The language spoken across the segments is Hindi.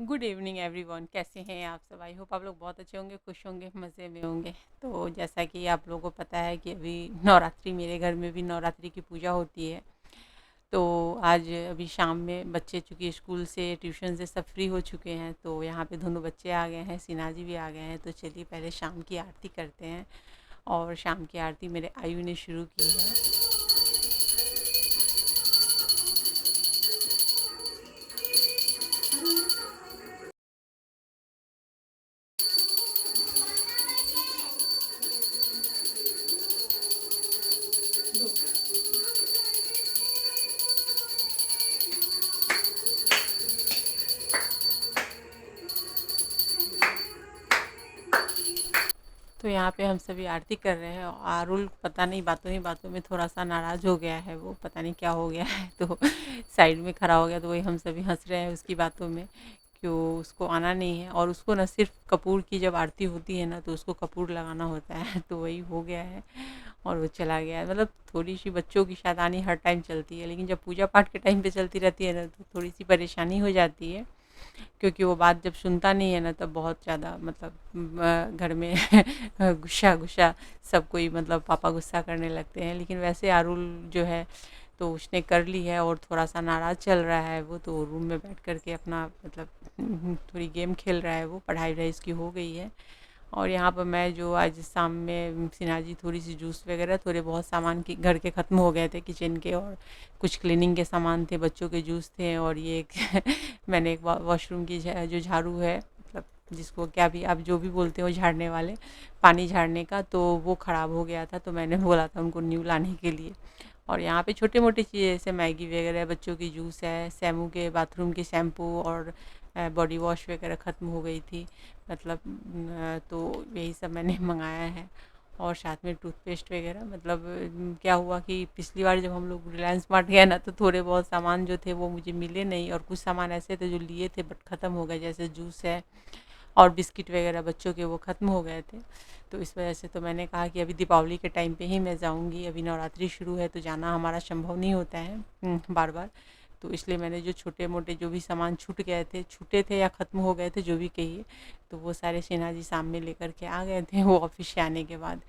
Good evening everyone. कैसे हैं आप सब? आई होप आप लोग बहुत अच्छे होंगे, खुश होंगे, मज़े में होंगे। तो जैसा कि आप लोगों को पता है कि अभी नवरात्रि, मेरे घर में भी नवरात्रि की पूजा होती है। तो आज अभी शाम में बच्चे चूँकि स्कूल से, ट्यूशन से सब फ्री हो चुके हैं, तो यहाँ पे दोनों बच्चे आ गए हैं, सिन्हा जी भी आ गए हैं। तो चलिए पहले शाम की आरती करते हैं। और शाम की आरती मेरे आयु ने शुरू की है। तो यहाँ पे हम सभी आरती कर रहे हैं। और आरुल पता नहीं बातों ही बातों में थोड़ा सा नाराज़ हो गया है, वो पता नहीं क्या हो गया है। तो साइड में खड़ा हो गया, तो वही हम सभी हंस रहे हैं उसकी बातों में। क्यों उसको आना नहीं है, और उसको ना सिर्फ कपूर की जब आरती होती है ना, तो उसको कपूर लगाना होता है। तो वही हो गया है और वो चला गया है। मतलब थोड़ी सी बच्चों की शैतानी हर टाइम चलती है, लेकिन जब पूजा पाठ के टाइम पे चलती रहती है ना, तो थोड़ी सी परेशानी हो जाती है। क्योंकि वो बात जब सुनता नहीं है ना, तब बहुत ज़्यादा मतलब घर में गुस्सा गुस्सा सब कोई, मतलब पापा गुस्सा करने लगते हैं। लेकिन वैसे आरुल जो है, तो उसने कर ली है और थोड़ा सा नाराज़ चल रहा है वो। तो रूम में बैठ कर के अपना मतलब थोड़ी गेम खेल रहा है वो। पढ़ाई वढ़ाई इसकी हो गई है। और यहाँ पर मैं जो आज शाम में सिन्हा जी थोड़ी सी जूस वगैरह, थोड़े बहुत सामान की घर के ख़त्म हो गए थे किचन के, और कुछ क्लीनिंग के सामान थे, बच्चों के जूस थे, और ये एक मैंने एक वॉशरूम की जो झाड़ू है, मतलब जिसको क्या भी आप जो भी बोलते हो, झाड़ने वाले, पानी झाड़ने का, तो वो ख़राब हो गया था। तो मैंने बोला था उनको न्यू लाने के लिए। और यहाँ पे छोटे मोटी चीज़ें जैसे मैगी वगैरह, बच्चों की जूस है, सैमू के बाथरूम की शैम्पू और बॉडी वॉश वगैरह ख़त्म हो गई थी। मतलब तो यही सब मैंने मंगाया है। और साथ में टूथपेस्ट वगैरह, मतलब क्या हुआ कि पिछली बार जब हम लोग रिलायंस मार्ट गए ना, तो थोड़े बहुत सामान जो थे वो मुझे मिले नहीं, और कुछ सामान ऐसे थे जो लिए थे बट ख़त्म हो गए, जैसे जूस है और बिस्किट वगैरह बच्चों के, वो ख़त्म हो गए थे। तो इस वजह से तो मैंने कहा कि अभी दीपावली के टाइम पे ही मैं जाऊंगी। अभी नवरात्रि शुरू है तो जाना हमारा संभव नहीं होता है बार बार। तो इसलिए मैंने जो छोटे मोटे जो भी सामान छूट गए थे, छूटे थे या ख़त्म हो गए थे, जो भी कहिए, तो वो सारे सिन्हा जी सामने लेकर के आ गए थे वो ऑफिस से आने के बाद।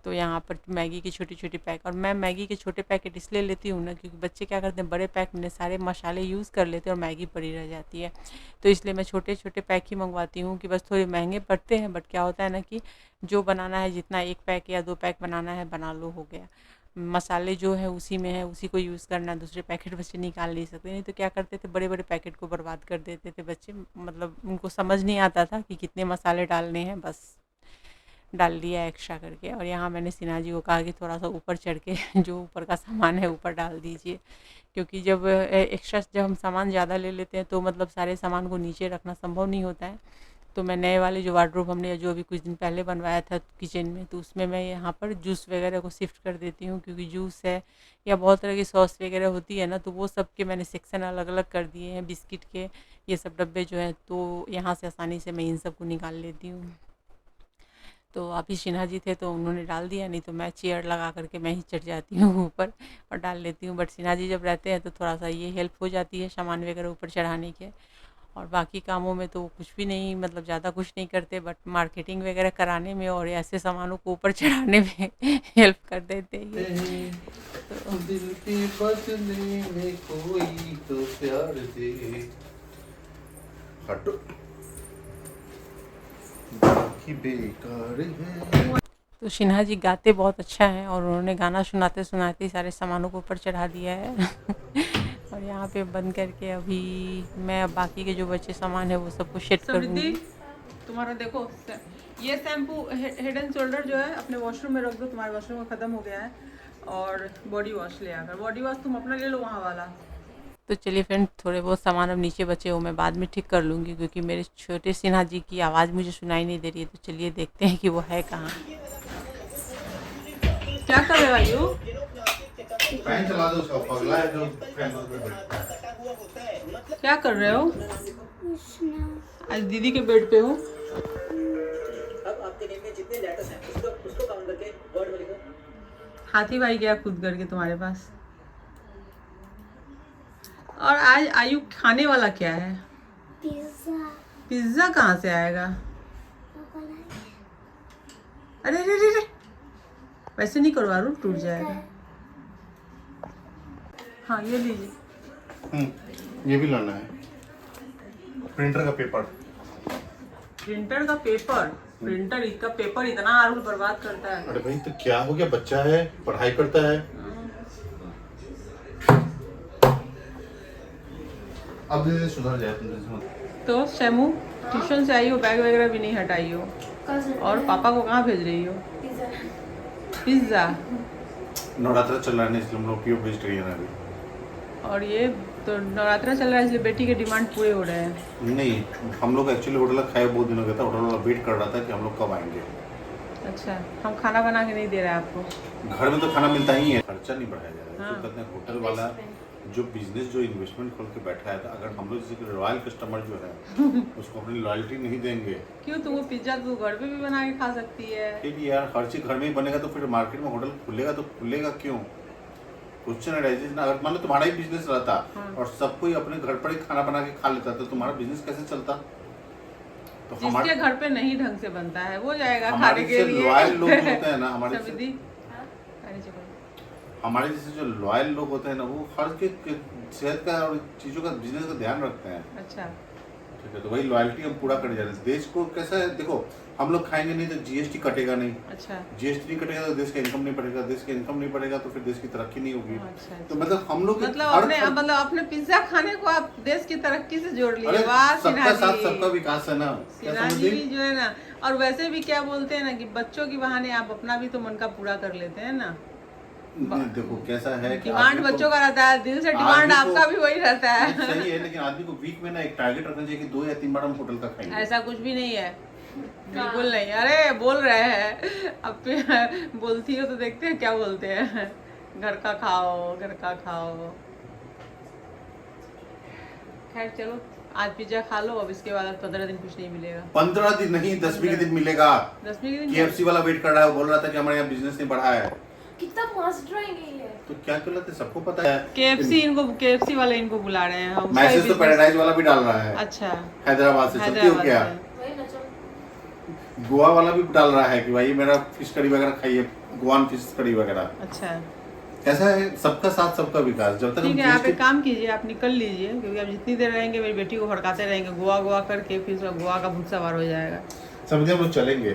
तो यहाँ पर मैगी की छोटी-छोटी पैक, और मैं मैगी के छोटे पैकेट इसलिए लेती हूँ ना, क्योंकि बच्चे क्या करते हैं, बड़े पैक में सारे मसाले यूज़ कर लेते हैं और मैगी पड़ी रह जाती है। तो इसलिए मैं छोटे-छोटे पैक ही मंगवाती हूँ, कि बस थोड़े महँगे पड़ते हैं, बट क्या होता है ना कि जो बनाना है, जितना 1 पैक या 2 पैक बनाना है बना लो, हो गया। मसाले जो है उसी में है, उसी को यूज़ करना है, दूसरे पैकेट बच्चे निकाल नहीं सकते। नहीं तो क्या करते थे, बड़े-बड़े पैकेट को बर्बाद कर देते थे बच्चे। मतलब उनको समझ नहीं आता था कि कितने मसाले डालने हैं, बस डाल दिया एक्स्ट्रा करके। और यहाँ मैंने सिन्हा जी को कहा कि थोड़ा सा ऊपर चढ़ के जो ऊपर का सामान है ऊपर डाल दीजिए। क्योंकि जब एक्स्ट्रा जब हम सामान ज़्यादा ले लेते हैं, तो मतलब सारे सामान को नीचे रखना संभव नहीं होता है। तो मैं नए वाले जो वार्डरोब हमने जो अभी कुछ दिन पहले बनवाया था किचन में, तो उसमें मैं यहाँ पर जूस वगैरह को शिफ्ट कर देती हूँ। क्योंकि जूस है या बहुत तरह की सॉस वगैरह होती है ना, तो वो सब के मैंने सेक्शन अलग अलग कर दिए हैं। बिस्किट के ये सब डब्बे जो हैं, तो यहाँ से आसानी से मैं इन सब को निकाल लेती हूँ। तो अभी सिन्हा जी थे तो उन्होंने डाल दिया, नहीं तो मैं चेयर लगा करके मैं ही चढ़ जाती हूँ ऊपर और डाल लेती हूँ। बट सिन्हा जी जब रहते हैं तो थोड़ा सा ये हेल्प हो जाती है सामान वगैरह ऊपर चढ़ाने के। और बाकी कामों में तो वो कुछ भी नहीं, मतलब ज़्यादा कुछ नहीं करते, बट मार्केटिंग वगैरह कराने में और ऐसे सामानों को ऊपर चढ़ाने में हेल्प कर देते हैं ये। तो दिल के बदले में कोई तो प्यार दे। हटो, बाकी बेकार है। तो सिन्हा जी गाते बहुत अच्छा है, और उन्होंने गाना सुनाते सुनाते ही सारे सामानों को ऊपर चढ़ा दिया है। और यहाँ पे बंद करके अभी मैं अब बाकी के जो बचे सामान है वो सबको सेट समृद्धि, करूँगी। तुम्हारा देखो ये शैम्पू हेड एंड शोल्डर जो है अपने वॉशरूम में रख दो, तुम्हारे वॉशरूम में ख़त्म हो गया है। और बॉडी वॉश ले आकर, बॉडी वॉश तुम अपना ले लो वहाँ वाला। तो चलिए फ्रेंड, थोड़े बहुत सामान अब नीचे बचे हो मैं बाद में ठीक कर लूँगी, क्योंकि मेरे छोटे सिन्हा जी की आवाज़ मुझे सुनाई नहीं दे रही है। तो चलिए देखते हैं कि वो है कहाँ। क्या कर रहे हो आयु? फैन चला दो, उसका पगला है जो फैन पे बैठता है। क्या कर रहे हो? आज दीदी के बेड पे हो। हाथी भाई गया खुद करके तुम्हारे पास। और आज आयु खाने वाला क्या है? पिज्जा पिज्जा कहाँ से आएगा? अरे अरे अरे अरे, वैसे नहीं करो आरू, टूट जाएगा। हाँ ये लीजिए। ये भी लाना है, प्रिंटर का पेपर। प्रिंटर का पेपर? प्रिंटर का पेपर इतना आरू बर्बाद करता है। अरे भाई तो क्या हो गया, बच्चा है, पढ़ाई करता है। अब धीरे धीरे सुधर जाए तुम। तो शैमू ट्यूशन से आई हो, बैग वगैरह भी नहीं हटाई हो, और पापा को कहाँ भेज रही हो? पिज्जा। नवरात्रा चल रहा है ना, इसलिए हम लोग प्योर वेजिटेरियन है अभी। और ये तो नवरात्रा चल रहा है इसलिए बेटी के डिमांड पूरे हो रहे हैं। नहीं, हम लोग एक्चुअली होटल खाए बहुत दिन हो गया था, होटल वाला वेट कर रहा था कि हम लोग कब आएंगे। अच्छा, हम खाना बना के नहीं दे रहे हैं आपको? घर में तो खाना मिलता ही है, खर्चा नहीं बढ़ाया जा रहा है। हाँ। जो कहते हैं होटल वाला जो बिजनेस जो इन्वेस्टमेंट खोल के बैठा है, तो अगर हम लोग जैसे रॉयल कस्टमर जो है उसको अपनी लॉयल्टी नहीं देंगे। क्यों, तुमको पिज्जा तू घर पे भी बना के खा सकती है। फिर यार हर चीज घर में ही बनेगा तो फिर मार्केट में होटल खुलेगा तो खुलेगा क्यों? क्वेश्चन अराइजेस ना। अगर मान लो तुम्हारा ही बिजनेस रहता और सब कोई अपने घर पर ही खाना बना के खा लेता तो तुम्हारा बिजनेस कैसे चलता? तो जिसके घर पे नहीं ढंग से बनता है वो जाएगा खाने हमारे के लिए। लॉयल लोग जो होते हैं ना, समिति हमारे जैसे जो लॉयल लोग होते हैं ना, वो हर के सेहत का और चीजों का बिजनेस का ध्यान रखते हैं। अच्छा, ठीक है, तो वही लॉयल्टी हम पूरा कर जा रहे हैं। देश को कैसा है देखो, हम लोग खाएंगे नहीं तो जीएसटी कटेगा नहीं। अच्छा, जीएसटी नहीं कटेगा तो देश का इनकम नहीं बढ़ेगा, देश का इनकम नहीं बढ़ेगा तो फिर देश की तरक्की नहीं होगी। अच्छा, तो मतलब हम लोग मतलब अपने पिज्जा खाने को आप देश की तरक्की से जोड़ लिए। वाह सबका सिन्हा साथ जी, सबका विकास है ना। क्या सिन्हा समझ जी रही? जो है ना। और वैसे भी क्या बोलते हैं ना कि बच्चों की बहाने आप अपना भी तो मन का पूरा कर लेते हैं ना। देखो कैसा है कि डिमांड आदमी को- बच्चों का रहता है, दिल से डिमांड आदमी को- आपका भी वही रहता है। सही है, लेकिन आदमी को वीक में ना एक टारगेट रखना चाहिए कि 2 या 3 बार हम होटल का खाएंगे। ऐसा कुछ भी नहीं है, बिल्कुल नहीं। अरे बोल रहे हैं अब बोलती हो तो देखते हैं क्या बोलते हैं। घर का खाओ, घर का खाओ। खैर चलो, आज पिज्जा खा लो, अब इसके बाद 15 दिन कुछ नहीं मिलेगा। 15 दिन नहीं, 10वीं के दिन मिलेगा। 10वीं के दिन KFC वाला वेट कर रहा है, वो बोल रहा था कि हमारे यहाँ बिजनेस नहीं बढ़ा है। कितना मस्त ड्राइंग है ये। तो क्या कहते सबको पता है। KFC वाले इनको बुला रहे हैं। उसका मैसेज ही तो business- पैराडाइज वाला भी डाल रहा है। अच्छा, हैदराबाद से चलती हो हैदराबाद क्या? से। वही ना, चलो। गोवा वाला भी डाल रहा है कि भाई मेरा फिश करी वगैरह खाइए, गोवान फिश करी वगैरह। अच्छा कैसा है, सबका साथ सबका विकास। जब तक ठीक हम है, आप GST एक काम कीजिए, आप निकल लीजिए, क्योंकि आप जितनी देर रहेंगे मेरी बेटी को भड़काते रहेंगे गोवा गोवा करके, फिर उसका गोवा का भूत सवार हो जाएगा। समझे, हम लोग चलेंगे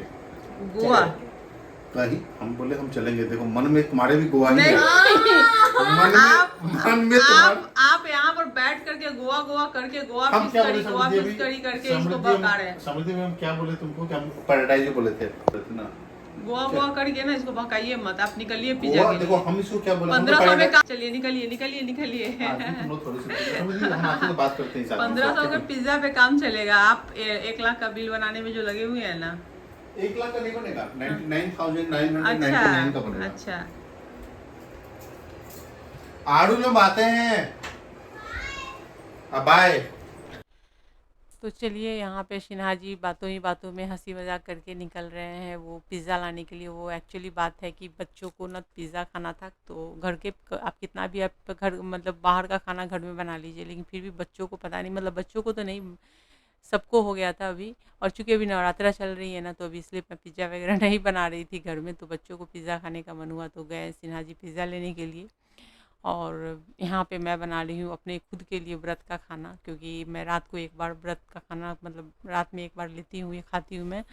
गोवा कहीं, हम बोले हम चलेंगे। देखो मन में तुम्हारे भी गोवा ही नहीं, है। मन में तुम्हारे आप यहाँ पर बैठ करके गोवा गोवा करके गोवा हम फिश क्या करी बोले गोवा समृद्धि फिश करी करके अभी? इसको भड़का रहे हैं। समृद्धि में हम क्या बोले तुमको कि हम पैराडाइज बोले थे ना। गोवा गोवा करके ना इसको भड़काइए मत, आप निकलिए पिज्जा गोवा के देखो लिए। हम इसको क्या बोले, हम तो 1500 में पैराडाइज- चलिए, निकलिए निकलिए निकलिए। सुनो थोड़ी सी समृद्धि, हम आपसे तो बात करते हैं साथ में। 1500 का पिज्जा पे काम चलेगा। आप 1 लाख का बिल बनाने में जो लगे हुए हैं ना। 1 लाख का नहीं बनेगा, 99,999 का बनेगा। अच्छा, आड़ू लोग आते हैं। अब बाय। तो चलिए, यहाँ पे सिन्हा जी बातों ही बातों में हंसी मजाक करके निकल रहे हैं वो पिज़्ज़ा लाने के लिए। वो एक्चुअली बात है कि बच्चों को ना पिज़्ज़ा खाना था, तो घर के आप कितना भी आप घर मतलब बाहर का खाना घर में बना लीजिए, लेकिन फिर भी बच्चों को पता नहीं, मतलब बच्चों को तो नहीं, सबको हो गया था अभी। और चूंकि अभी नवरात्रा चल रही है ना, तो अभी इसलिए मैं पिज़्ज़ा वगैरह नहीं बना रही थी घर में, तो बच्चों को पिज़्ज़ा खाने का मन हुआ तो गए सिन्हा जी पिज़्ज़ा लेने के लिए। और यहाँ पे मैं बना रही हूँ अपने खुद के लिए व्रत का खाना, क्योंकि मैं रात को एक बार व्रत का खाना मतलब रात में एक बार लेती हूँ, ये खाती हूँ मैं।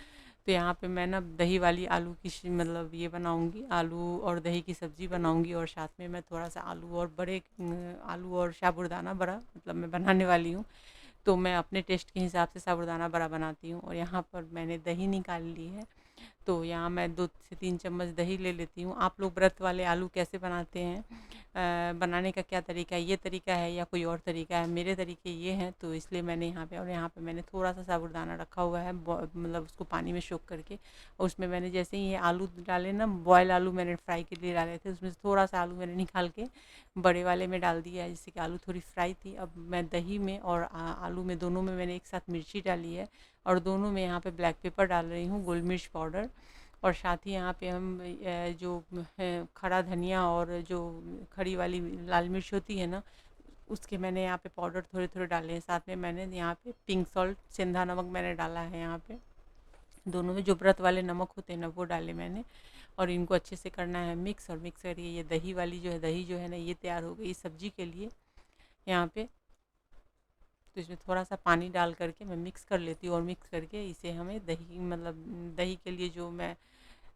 तो यहाँ पे मैं ना दही वाली आलू की मतलब ये बनाऊँगी, आलू और दही की सब्ज़ी बनाऊँगी, और साथ में मैं थोड़ा सा आलू और साबूदाना बड़ा मतलब मैं बनाने वाली हूँ। तो मैं अपने टेस्ट के हिसाब से साबूदाना बड़ा बनाती हूँ। और यहाँ पर मैंने दही निकाल ली है, तो यहाँ मैं 2 से 3 चम्मच दही ले लेती हूँ। आप लोग व्रत वाले आलू कैसे बनाते हैं, बनाने का क्या तरीका है, ये तरीका है या कोई और तरीका है? मेरे तरीके ये हैं, तो इसलिए मैंने यहाँ पे मैंने थोड़ा सा साबूदाना रखा हुआ है, मतलब उसको पानी में सोख करके। और उसमें मैंने जैसे ही ये आलू डाले ना, बॉयल आलू मैंने फ्राई के लिए डाले थे, उसमें से थोड़ा सा आलू मैंने निकाल के बड़े वाले में डाल दिया है, जिससे कि आलू थोड़ी फ्राई थी। अब मैं दही में और आलू में दोनों में मैंने एक साथ मिर्ची डाली है, और दोनों में यहाँ पे ब्लैक पेपर डाल रही हूँ, गोल मिर्च पाउडर। और साथ ही यहाँ पे हम जो खड़ा धनिया और जो खड़ी वाली लाल मिर्च होती है ना, उसके मैंने यहाँ पे पाउडर थोड़े थोड़े डाले हैं। साथ में मैंने यहाँ पे पिंक सॉल्ट, सेंधा नमक मैंने डाला है यहाँ पे। दोनों में जो व्रत वाले नमक होते हैं ना वो डाले मैंने। और इनको अच्छे से करना है मिक्स, और मिक्स करके ये दही वाली जो है, दही जो है ना ये तैयार हो गई सब्जी के लिए यहाँ पे। तो इसमें थोड़ा सा पानी डाल करके मैं मिक्स कर लेती हूँ, और मिक्स करके इसे हमें दही, मतलब दही के लिए जो मैं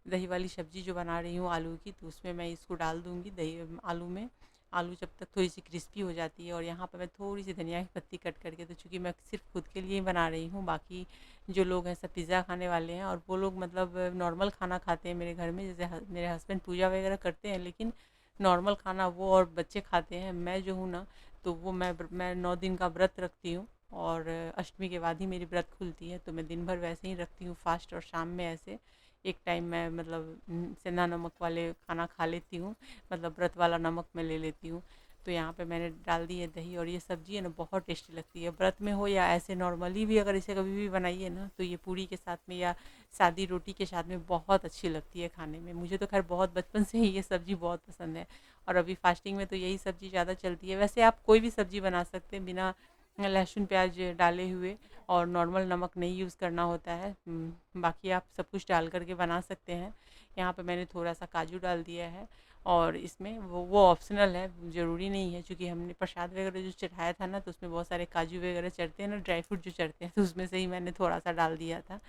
दही वाली सब्ज़ी जो बना रही हूँ आलू की, तो उसमें मैं इसको डाल दूँगी दही आलू में। आलू जब तक थोड़ी सी क्रिस्पी हो जाती है, और यहाँ पर मैं थोड़ी सी धनिया की पत्ती कट करके, तो चूँकि मैं सिर्फ खुद के लिए ही बना रही हूँ, बाकी जो लोग हैं सब पिज़्ज़ा खाने वाले हैं, और वो लोग मतलब नॉर्मल खाना खाते हैं मेरे घर में। जैसे मेरे हस्बैंड पूजा वगैरह करते हैं, लेकिन नॉर्मल खाना वो और बच्चे खाते हैं। मैं जो हूँ ना, तो वो मैं 9 दिन का व्रत रखती हूँ, और अष्टमी के बाद ही मेरी व्रत खुलती है। तो मैं दिन भर वैसे ही रखती हूँ फास्ट, और शाम में ऐसे एक टाइम मैं मतलब सेंधा नमक वाले खाना खा लेती हूँ, मतलब व्रत वाला नमक मैं ले लेती हूँ। तो यहाँ पे मैंने डाल दी है दही, और ये सब्ज़ी है ना बहुत टेस्टी लगती है। व्रत में हो या ऐसे नॉर्मली भी अगर इसे कभी भी बनाइए ना, तो ये पूड़ी के साथ में या सादी रोटी के साथ में बहुत अच्छी लगती है खाने में। मुझे तो खैर बहुत बचपन से ही ये सब्ज़ी बहुत पसंद है, और अभी फास्टिंग में तो यही सब्ज़ी ज़्यादा चलती है। वैसे आप कोई भी सब्ज़ी बना सकते हैं बिना लहसुन प्याज डाले हुए, और नॉर्मल नमक नहीं यूज़ करना होता है। बाकी आप सब कुछ डाल करके बना सकते हैं। यहाँ पे मैंने थोड़ा सा काजू डाल दिया है, और इसमें वो ऑप्शनल है, ज़रूरी नहीं है। क्योंकि हमने प्रसाद वगैरह जो चढ़ाया था ना, तो उसमें बहुत सारे काजू वगैरह चढ़ते हैं ना, ड्राई फ्रूट जो चढ़ते हैं, तो उसमें से ही मैंने थोड़ा सा डाल दिया था।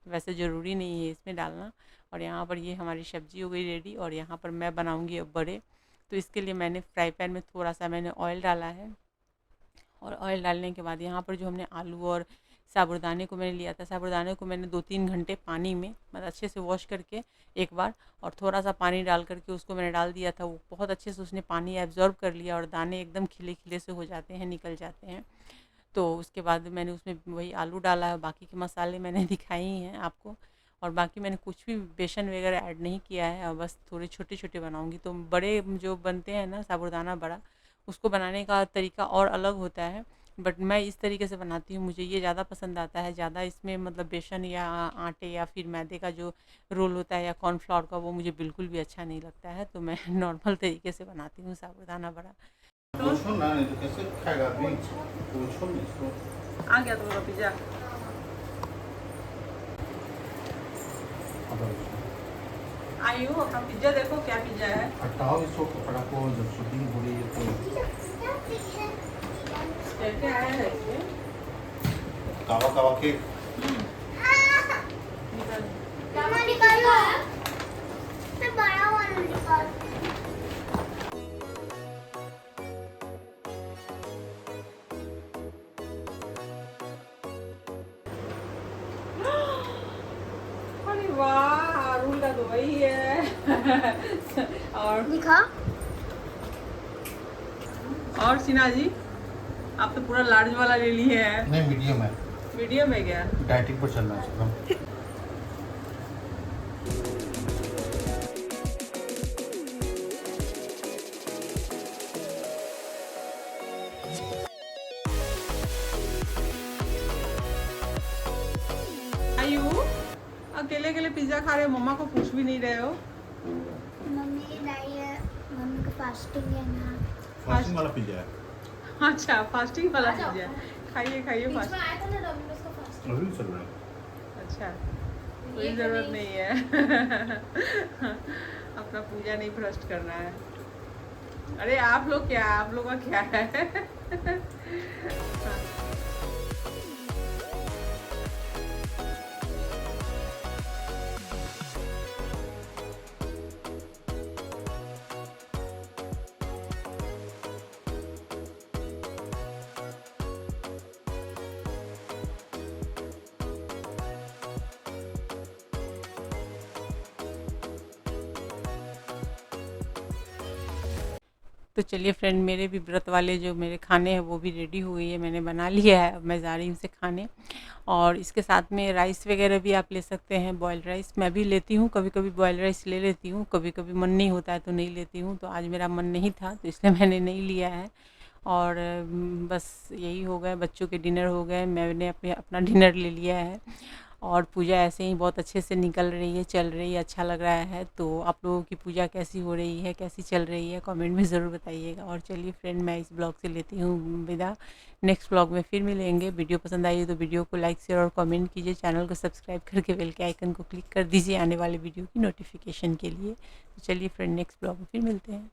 वैसे ज़रूरी नहीं है इसमें डालना। और यहाँ पर ये हमारी सब्ज़ी हो गई रेडी, और यहाँ पर मैं बनाऊँगी अब बड़े। तो इसके लिए मैंने फ्राई पैन में थोड़ा सा मैंने ऑयल डाला है, और ऑयल डालने के बाद यहाँ पर जो हमने आलू और साबूदाने को मैंने लिया था, साबूदाने को मैंने 2-3 घंटे पानी में मतलब अच्छे से वॉश करके एक बार, और थोड़ा सा पानी डाल करके उसको मैंने डाल दिया था। वो बहुत अच्छे से उसने पानी एब्जॉर्ब कर लिया, और दाने एकदम खिले खिले से हो जाते हैं, निकल जाते हैं। तो उसके बाद मैंने उसमें वही आलू डाला है, बाकी के मसाले मैंने दिखाए ही हैं आपको। और बाकी मैंने कुछ भी बेसन वगैरह ऐड नहीं किया है, और बस थोड़े छोटे छोटे बनाऊँगी। तो बड़े जो बनते हैं ना साबूदाना बड़ा, उसको बनाने का तरीका और अलग होता है, बट मैं इस तरीके से बनाती हूँ, मुझे ये ज़्यादा पसंद आता है। ज़्यादा इसमें मतलब बेसन या आटे या फिर मैदे का जो रोल होता है, या कॉर्नफ्लोर का, वो मुझे बिल्कुल भी अच्छा नहीं लगता है। तो मैं नॉर्मल तरीके से बनाती हूँ साबूदाना बड़ा। पूछो ना, नहीं तो कैसे खाएगा आदमी। पूछो ना इसको। आ गया तुम्हारा पिज्जा। आई हो अपना पिज्जा देखो, क्या पिज्जा है। हटाओ इसको, कपड़ा को, जब शूटिंग हो रही है तो। क्या आया है इसमें? कावा कावा केक। मम्मा निकालो, मैं बड़ा वाला निकालती हूँ। अरे वाह, अरुण का तो वही है। और दिखा। सिन्हा जी, आप तो पूरा लार्ज वाला ले लिए हैं। नहीं, मीडियम है, मीडियम है क्या? डाइटिंग पर चलना है एकदम। आयु, अकेले अकेले पिज्जा खा रहे हो, मम्मा को पूछ भी नहीं रहे हो। मम्मी की डाई है, मम्मी का फास्टिंग है ना। फास्टिंग वाला पिज्जा है। अच्छा, फास्टिंग वाला पिज्जा। खाइए खाइए बीच में फास्ट। आया था ना डोमिनोज का फास्टिंग। अभी भी चल रहा है। अच्छा, कोई ज़रूरत नहीं है। अपना पूजा नहीं भ्रष्ट करना है। अरे आप लोग क्या, आप लोग का क्या है। तो चलिए फ्रेंड, मेरे भी व्रत वाले जो मेरे खाने हैं वो भी रेडी हो गई है, मैंने बना लिया है। अब मैं जा रही हूँ उसे खाने। और इसके साथ में राइस वगैरह भी आप ले सकते हैं, बॉयल राइस मैं भी लेती हूँ, कभी कभी बॉयल राइस ले लेती हूँ, कभी कभी मन नहीं होता है तो नहीं लेती हूँ। तो आज मेरा मन नहीं था, तो इसलिए मैंने नहीं लिया है। और बस यही हो गया, बच्चों के डिनर हो गए, मैंने अपना डिनर ले लिया है। और पूजा ऐसे ही बहुत अच्छे से निकल रही है, चल रही है, अच्छा लग रहा है। तो आप लोगों की पूजा कैसी हो रही है, कैसी चल रही है, कमेंट में ज़रूर बताइएगा। और चलिए फ्रेंड, मैं इस ब्लॉग से लेती हूँ विदा। नेक्स्ट ब्लॉग में फिर मिलेंगे। वीडियो पसंद आई तो वीडियो को लाइक शेयर और कमेंट कीजिए। चैनल को सब्सक्राइब करके बेल के आइकन को क्लिक कर दीजिए आने वाले वीडियो की नोटिफिकेशन के लिए। तो चलिए फ्रेंड, नेक्स्ट ब्लॉग में फिर मिलते हैं।